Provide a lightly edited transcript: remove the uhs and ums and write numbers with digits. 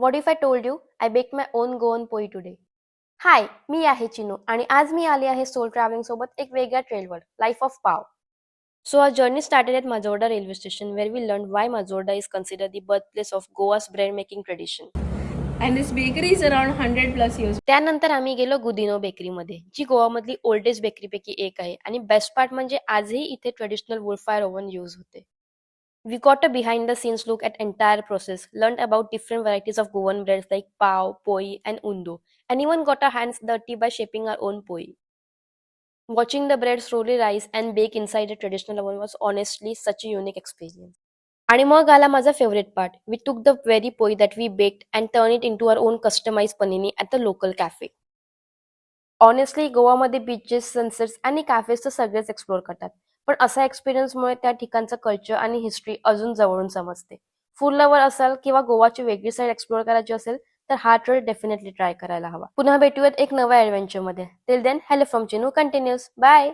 What if I told you I baked my own Goan Poi today? हाय, मी आहे चिनू आणि आज मी आले आहे सोल ट्रॅव्हलिंग सोबत एक वेगळ्या ट्रेलवर लाईफ ऑफ पाव. So our journey started at Majorda railway station where we learned why Majorda is considered the birthplace of Goa's bread making tradition. And this bakery is around 100 plus years. त्यानंतर आम्ही गेलो गुदिनो बेकरीमध्ये जी गोवामधली oldest बेकरीपैकी एक आहे आणि best part म्हणजे आजही इथे traditional wood fire oven use होते. We got a behind the scenes look at entire process, learned about different varieties of Goan breads like pav, poi and undo, and even got our hands dirty by shaping our own poi. Watching the bread slowly rise and bake inside a traditional oven was honestly such a unique experience. आणि मग आला माझा favourite part. We took the very poi that we baked and turned it into our own customized panini at the local cafe. Honestly गोवामध्ये beaches, sunsets आणि cafes तर सगळेच explore करतात. पण असा एक्सपिरियन्समुळे त्या ठिकाणचं कल्चर आणि हिस्ट्री अजून जवळून समजते. फूड लवर असाल किंवा गोवाची वेगळी साईड एक्सप्लोर करायची असेल तर हा ट्रेल डेफिनेटली ट्राय करायला हवा. पुन्हा भेटूयात एक नव्या ॲडव्हेंचरमध्ये. Till then, hello from Chinu continues. Bye.